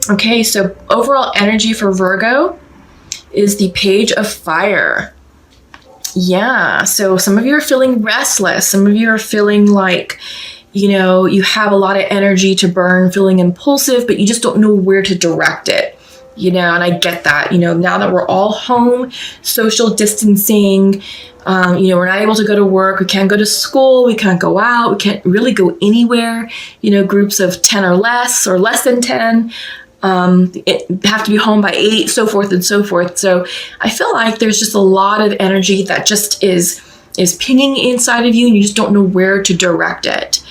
Okay, so overall energy for Virgo is the Page of Fire. Yeah, so some of you are feeling restless. Some of you are feeling like, you have a lot of energy to burn, feeling impulsive, but you just don't know where to direct it. And I get that, now that we're all home, social distancing, we're not able to go to work. We can't go to school. We can't go out. We can't really go anywhere, groups of 10 or less than 10. It have to be home by 8, so forth and so forth. So I feel like there's just a lot of energy that just is pinging inside of you, and you just don't know where to direct it.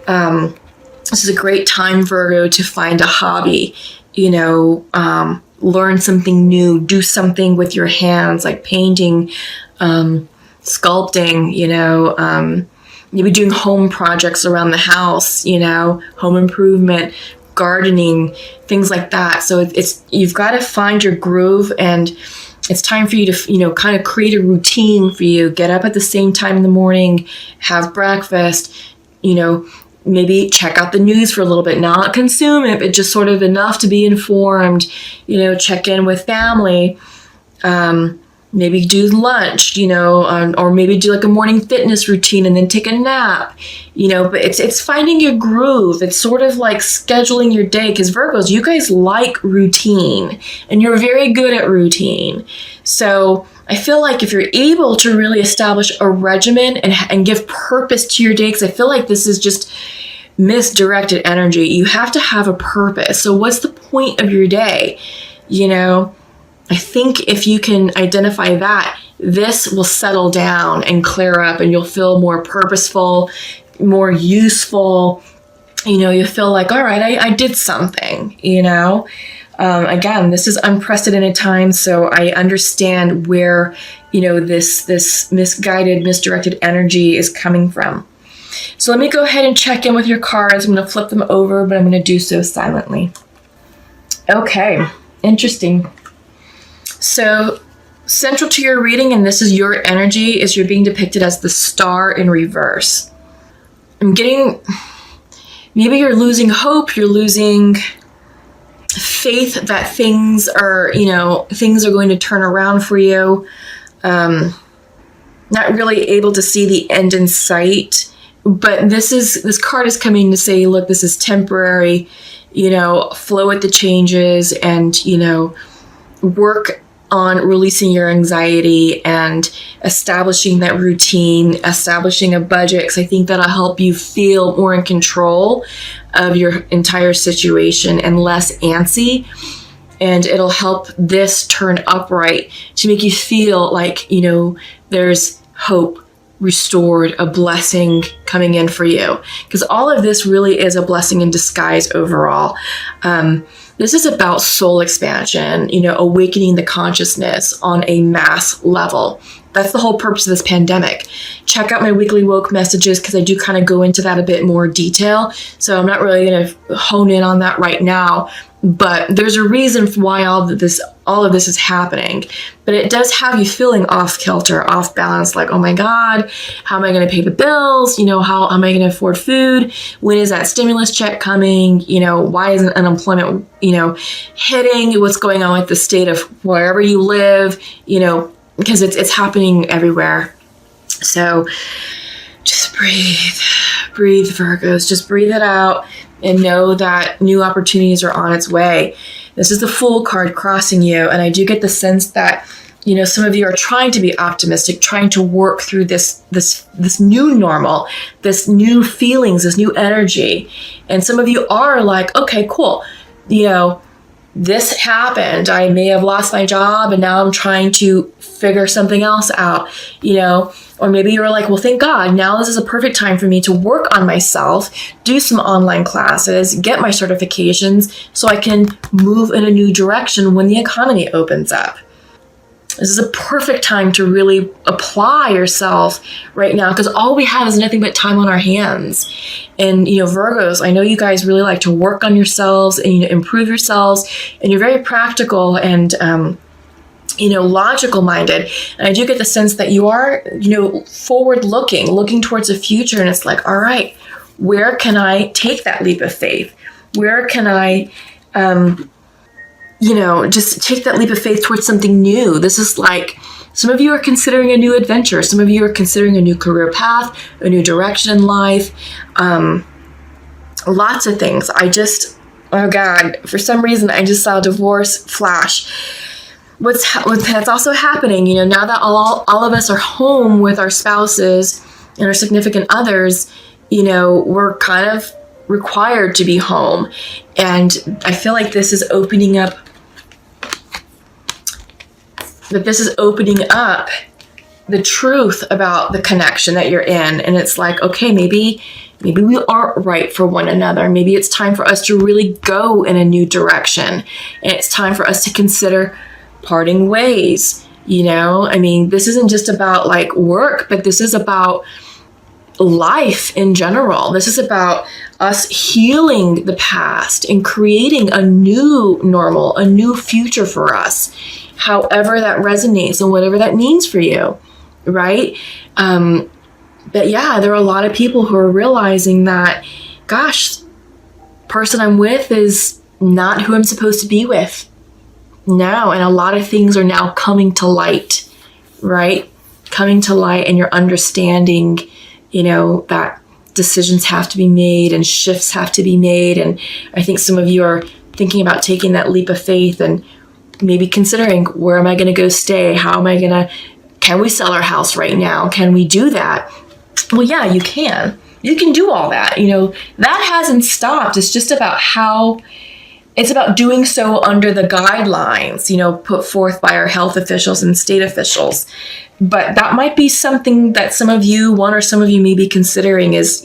This is a great time, Virgo, to find a hobby, learn something new, do something with your hands, like painting, sculpting, maybe doing home projects around the house, home improvement, gardening, things like that. So you've got to find your groove, and it's time for you to, kind of create a routine for you. Get up at the same time in the morning, have breakfast, maybe check out the news for a little bit, not consume it, but just sort of enough to be informed, check in with family, maybe do lunch, or maybe do like a morning fitness routine and then take a nap, but it's finding your groove. It's sort of like scheduling your day, because Virgos, you guys like routine, and you're very good at routine. So I feel like if you're able to really establish a regimen and give purpose to your day, because I feel like this is just misdirected energy. You have to have a purpose. So what's the point of your day? I think if you can identify that, this will settle down and clear up, and you'll feel more purposeful, more useful. You feel like, all right, I did something, Again, this is unprecedented time, so I understand where, this misguided, misdirected energy is coming from. So let me go ahead and check in with your cards. I'm going to flip them over, but I'm going to do so silently. Okay, interesting. So central to your reading, and this is your energy, is you're being depicted as the Star in reverse. I'm getting, maybe you're losing hope, you're losing faith that things are going to turn around for you. Not really able to see the end in sight, but this card is coming to say, look, this is temporary, flow with the changes, and, work on releasing your anxiety and establishing that routine, establishing a budget, because I think that'll help you feel more in control of your entire situation and less antsy. And it'll help this turn upright to make you feel like, there's hope restored, a blessing coming in for you. Because all of this really is a blessing in disguise overall. This is about soul expansion, awakening the consciousness on a mass level. That's the whole purpose of this pandemic. Check out my weekly woke messages, because I do kind of go into that a bit more detail. So I'm not really going to hone in on that right now, but there's a reason for why all of this is happening. But it does have you feeling off kilter, off balance, like, oh my God, how am I going to pay the bills? How am I going to afford food? When is that stimulus check coming? Why isn't unemployment, hitting? What's going on with the state of wherever you live? Because it's happening everywhere. So just breathe, Virgos. Just breathe it out and know that new opportunities are on its way. This is the Fool card crossing you, and I do get the sense that some of you are trying to be optimistic, trying to work through this new normal, this new feelings, this new energy, and some of you are like, okay, cool, this happened. I may have lost my job, and now I'm trying to figure something else out, or maybe you're like, well, thank God, now this is a perfect time for me to work on myself, do some online classes, get my certifications, so I can move in a new direction when the economy opens up. This is a perfect time to really apply yourself right now, because all we have is nothing but time on our hands. And, Virgos, I know you guys really like to work on yourselves and improve yourselves, and you're very practical and, logical minded. And I do get the sense that you are, forward looking towards the future. And it's like, all right, where can I take that leap of faith? Where can I, just take that leap of faith towards something new. This is like, some of you are considering a new adventure. Some of you are considering a new career path, a new direction in life. Lots of things. Oh God, for some reason, I just saw divorce flash. That's also happening, now that all of us are home with our spouses and our significant others, we're kind of required to be home. And I feel like this is opening up the truth about the connection that you're in. And it's like, okay, maybe we aren't right for one another. Maybe it's time for us to really go in a new direction. And it's time for us to consider parting ways. This isn't just about like work, but this is about life in general. This is about us healing the past and creating a new normal, a new future for us, however that resonates and whatever that means for you, right? But yeah, there are a lot of people who are realizing that, gosh, person I'm with is not who I'm supposed to be with now. And a lot of things are now coming to light, right? Coming to light, and you're understanding, that decisions have to be made and shifts have to be made. And I think some of you are thinking about taking that leap of faith and maybe considering, where am I going to go stay? Can we sell our house right now? Can we do that? Well, yeah, you can. You can do all that. That hasn't stopped. It's just about it's about doing so under the guidelines, put forth by our health officials and state officials. But that might be something that one or some of you may be considering is,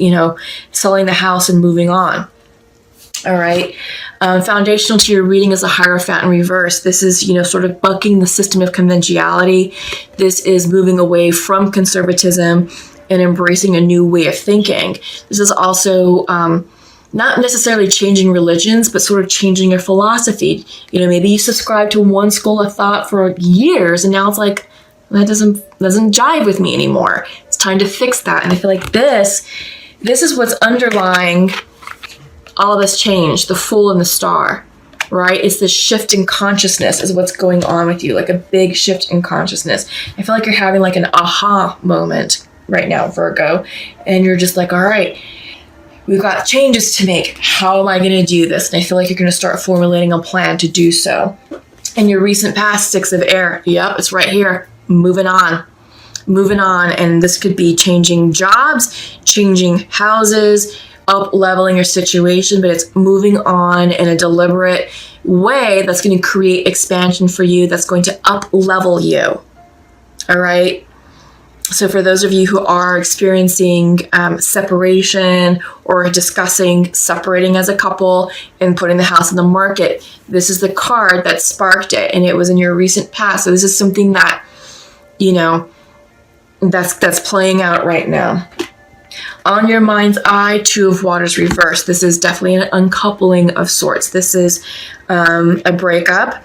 selling the house and moving on. All right. Foundational to your reading is a Hierophant in reverse. This is, sort of bucking the system of conventionality. This is moving away from conservatism and embracing a new way of thinking. This is also not necessarily changing religions, but sort of changing your philosophy. Maybe you subscribe to one school of thought for years, and now it's like, that doesn't jive with me anymore. It's time to fix that. And I feel like this is what's underlying all of this change, the Fool and the Star, right? It's this shift in consciousness is what's going on with you, like a big shift in consciousness. I feel like you're having like an aha moment right now, Virgo, and you're just like, all right, we've got changes to make. How am I going to do this? And I feel like you're going to start formulating a plan to do so. And your recent past, Six of Air, yep, it's right here. Moving on. And this could be changing jobs, changing houses, up-leveling your situation, but it's moving on in a deliberate way that's going to create expansion for you, that's going to up-level you. All right? So for those of you who are experiencing separation or discussing separating as a couple and putting the house on the market, this is the card that sparked it, and it was in your recent past. So this is something that, that's playing out right now. On your mind's eye, Two of Waters reversed. This is definitely an uncoupling of sorts. This is a breakup.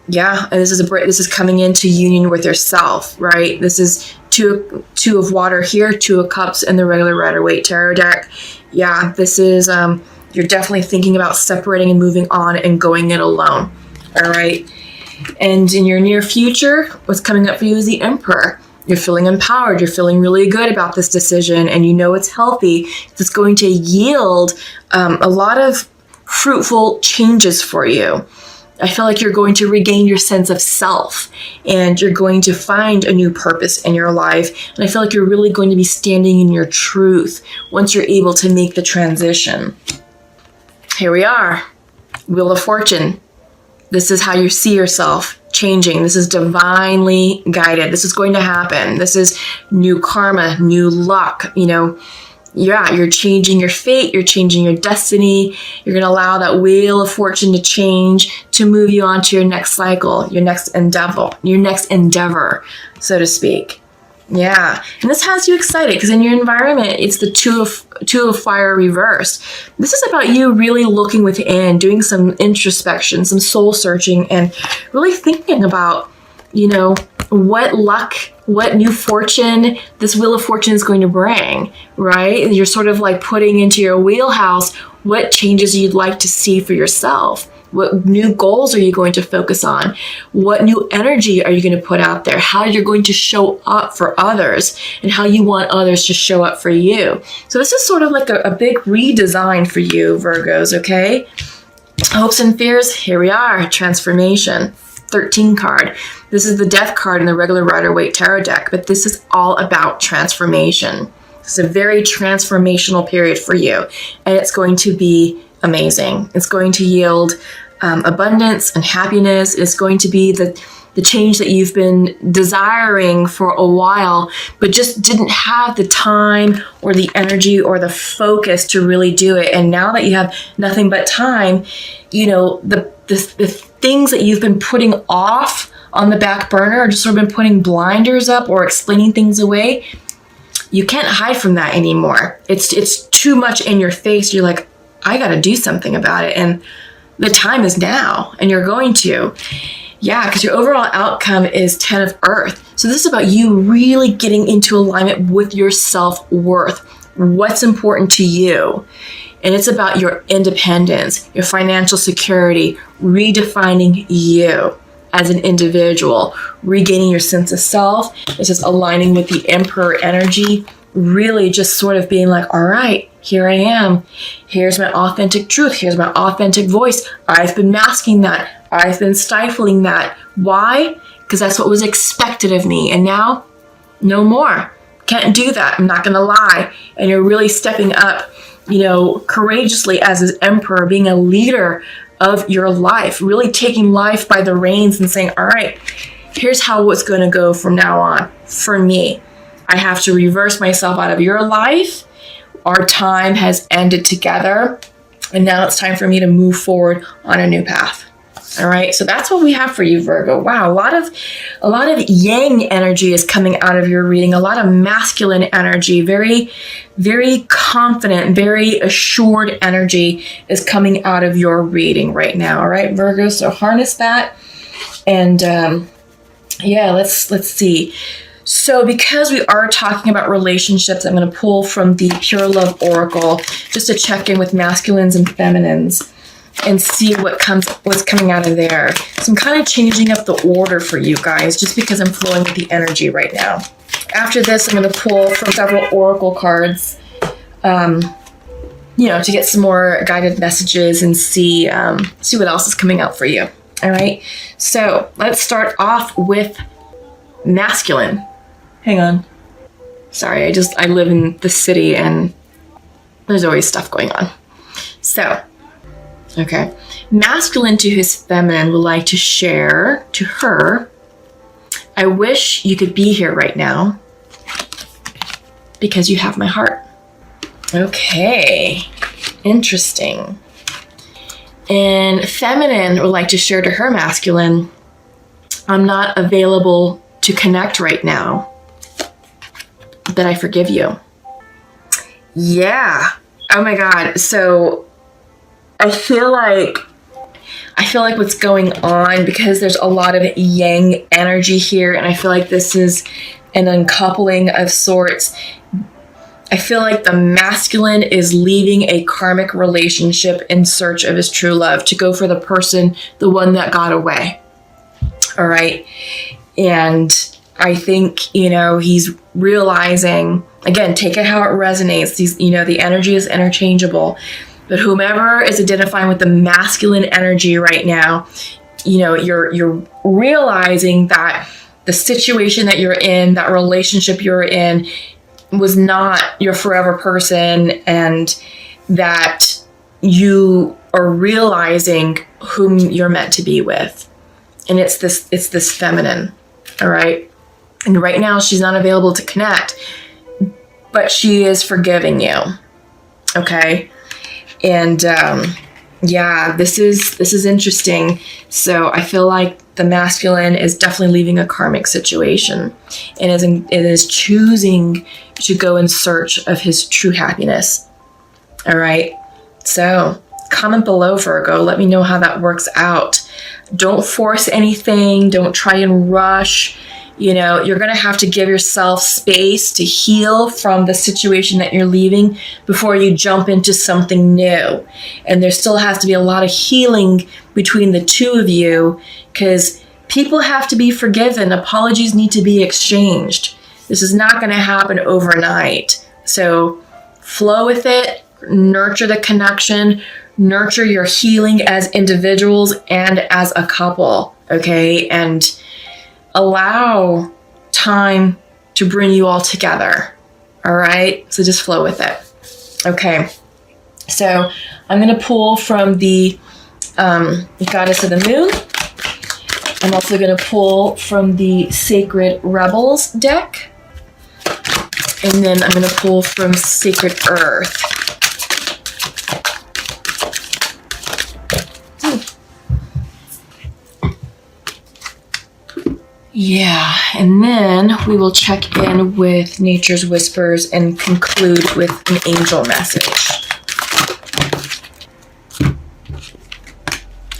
Yeah, and this is coming into union with yourself, right? This is two of water here, Two of Cups in the regular Rider-Waite tarot deck. Yeah, this is you're definitely thinking about separating and moving on and going it alone. All right. And in your near future, what's coming up for you is the Emperor. You're feeling empowered. You're feeling really good about this decision, and it's healthy. It's going to yield a lot of fruitful changes for you. I feel like you're going to regain your sense of self, and you're going to find a new purpose in your life. And I feel like you're really going to be standing in your truth once you're able to make the transition. Here we are. Wheel of Fortune. This is how you see yourself changing. This is divinely guided. This is going to happen. This is new karma, new luck. You're changing your fate. You're changing your destiny. You're going to allow that Wheel of Fortune to change to move you on to your next cycle, your next endeavor, so to speak. Yeah. And this has you excited because in your environment, it's the Two of Fire reversed. This is about you really looking within, doing some introspection, some soul searching, and really thinking about, what luck, what new fortune this Wheel of Fortune is going to bring, right? And you're sort of like putting into your wheelhouse what changes you'd like to see for yourself, What new goals are you going to focus on? What new energy are you going to put out there? How you're going to show up for others and how you want others to show up for you. So this is sort of like a big redesign for you, Virgos, okay? Hopes and fears, here we are, transformation. 13 card. This is the death card in the regular Rider-Waite tarot deck, but this is all about transformation. It's a very transformational period for you, and it's going to be amazing. It's going to yield abundance and happiness. It's going to be the change that you've been desiring for a while, but just didn't have the time or the energy or the focus to really do it. And now that you have nothing but time, you know, the things that you've been putting off on the back burner, or just sort of been putting blinders up or explaining things away, you can't hide from that anymore. It's too much in your face. You're like, I got to do something about it. And the time is now, and you're going to. Yeah, because your overall outcome is 10 of Earth. So this is about you really getting into alignment with your self-worth. What's important to you? And it's about your independence, your financial security, redefining you as an individual, regaining your sense of self. It's just aligning with the Emperor energy, really just sort of being like, all right, here I am. Here's my authentic truth. Here's my authentic voice. I've been masking that. I've been stifling that. Why? Because that's what was expected of me. And now, no more. Can't do that. I'm not going to lie. And you're really stepping up, you know, courageously as an emperor, being a leader of your life, really taking life by the reins and saying, all right, here's how it's going to go from now on for me. I have to reverse myself out of your life. Our time has ended together, and now it's time for me to move forward on a new path. All right, so that's what we have for you, Virgo. Wow, a lot of yang energy is coming out of your reading. A lot of masculine energy, very, very confident, very assured energy is coming out of your reading right now. All right, Virgo. So harness that, and yeah, let's see. So because we are talking about relationships, I'm going to pull from the Pure Love Oracle just to check in with masculines and feminines and see what's coming out of there. So I'm kind of changing up the order for you guys just because I'm flowing with the energy right now. After this, I'm going to pull from several oracle cards, you know, to get some more guided messages and see what else is coming out for you. All right. So let's start off with masculine. Hang on. Sorry, I live in the city and there's always stuff going on. So, okay. Masculine to his feminine would like to share to her, I wish you could be here right now because you have my heart. Okay. Interesting. And feminine would like to share to her masculine, I'm not available to connect right now, but I forgive you. Yeah. Oh my God. So I feel like what's going on, because there's a lot of yang energy here, and I feel like this is an uncoupling of sorts. I feel like the masculine is leaving a karmic relationship in search of his true love to go for the person, the one that got away. All right. And I think, you know, he's realizing, again, take it how it resonates. These, you know, the energy is interchangeable, but whomever is identifying with the masculine energy right now, you know, you're realizing that the situation that you're in, that relationship you're in, was not your forever person, and that you are realizing whom you're meant to be with. And it's this feminine. All right. And right now she's not available to connect, but she is forgiving you. Okay. And, yeah, this is interesting. So I feel like the masculine is definitely leaving a karmic situation and it is choosing to go in search of his true happiness. All right. So comment below, Virgo. Let me know how that works out. Don't force anything. Don't try and rush. You're going to have to give yourself space to heal from the situation that you're leaving before you jump into something new. And there still has to be a lot of healing between the two of you, because people have to be forgiven. Apologies need to be exchanged. This is not going to happen overnight. So flow with it, nurture the connection, nurture your healing as individuals and as a couple, okay? And allow time to bring you all together, all right? So just flow with it. Okay, so I'm going to pull from the Goddess of the Moon. I'm also going to pull from the Sacred Rebels deck. And then I'm going to pull from Sacred Earth. Yeah, and then we will check in with Nature's Whispers and conclude with an angel message.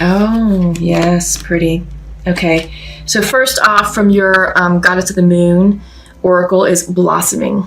Oh, yes, pretty. Okay, so first off from your Goddess of the Moon Oracle is blossoming.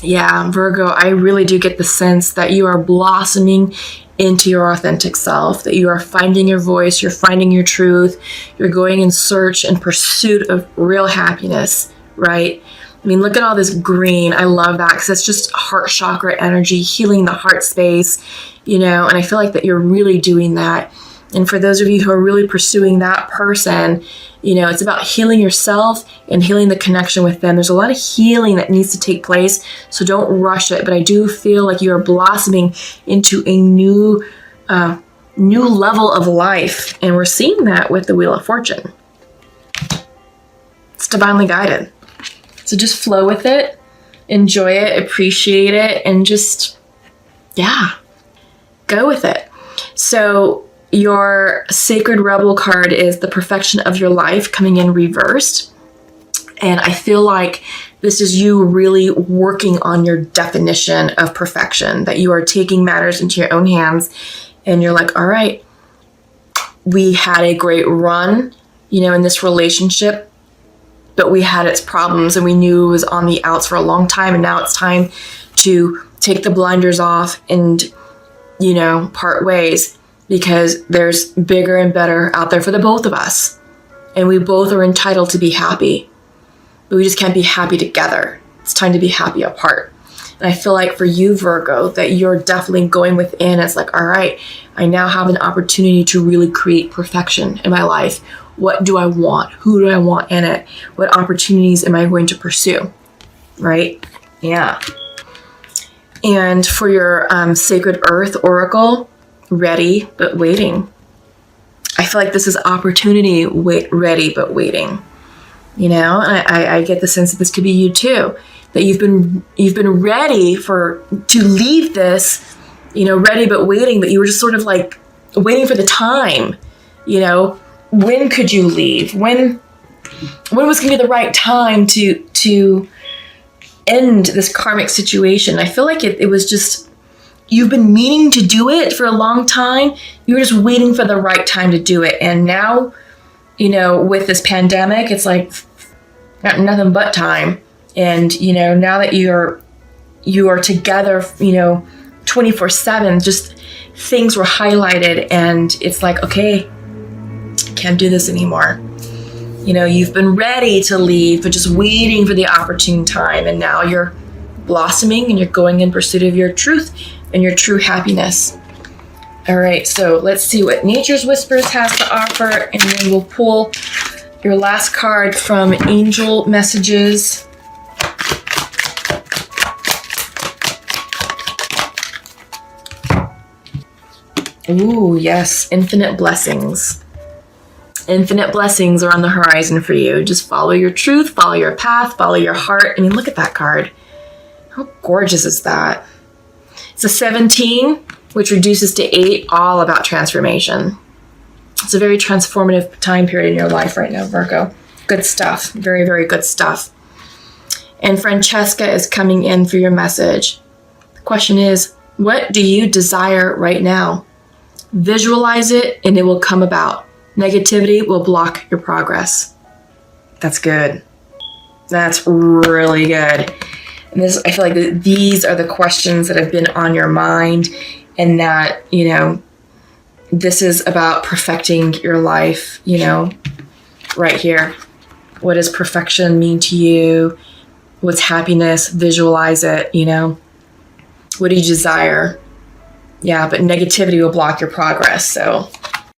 Yeah, Virgo, I really do get the sense that you are blossoming into your authentic self, that you are finding your voice, you're finding your truth, you're going in search and pursuit of real happiness, right? I mean, look at all this green. I love that because it's just heart chakra energy, healing the heart space, and I feel like that you're really doing that. And for those of you who are really pursuing that person, it's about healing yourself and healing the connection with them. There's a lot of healing that needs to take place, so don't rush it. But I do feel like you are blossoming into a new level of life. And we're seeing that with the Wheel of Fortune. It's divinely guided. So just flow with it, enjoy it, appreciate it, and just, go with it. So your Sacred Rebel card is the perfection of your life coming in reversed. And I feel like this is you really working on your definition of perfection, that you are taking matters into your own hands and you're like, all right, we had a great run, in this relationship, but we had its problems and we knew it was on the outs for a long time. And now it's time to take the blinders off and, part ways, because there's bigger and better out there for the both of us. And we both are entitled to be happy, but we just can't be happy together. It's time to be happy apart. And I feel like for you, Virgo, that you're definitely going within. It's like, all right, I now have an opportunity to really create perfection in my life. What do I want? Who do I want in it? What opportunities am I going to pursue? Right? Yeah. And for your Sacred Earth Oracle, ready but waiting. I feel like this is opportunity, ready but waiting. I get the sense that this could be you too. That you've been ready to leave this, ready but waiting. But you were just sort of like waiting for the time. When could you leave? When was going to be the right time to end this karmic situation? I feel like it was just. You've been meaning to do it for a long time. You were just waiting for the right time to do it. And now, with this pandemic, it's like got nothing but time. And, now that you are together, 24/7, just things were highlighted and it's like, okay, can't do this anymore. You've been ready to leave, but just waiting for the opportune time. And now you're blossoming and you're going in pursuit of your truth and your true happiness. All right, so let's see what Nature's Whispers has to offer, and then we'll pull your last card from Angel Messages. Ooh, yes, infinite blessings. Infinite blessings are on the horizon for you. Just follow your truth, follow your path, follow your heart. I mean, look at that card. How gorgeous is that? It's a 17, which reduces to 8, all about transformation. It's a very transformative time period in your life right now, Virgo. Good stuff. Very, very good stuff. And Francesca is coming in for your message. The question is, what do you desire right now? Visualize it and it will come about. Negativity will block your progress. That's good. That's really good. And this, I feel like these are the questions that have been on your mind, and that, you know, this is about perfecting your life, you know, right here. What does perfection mean to you? What's happiness? Visualize it, you know. What do you desire? Yeah, but negativity will block your progress. So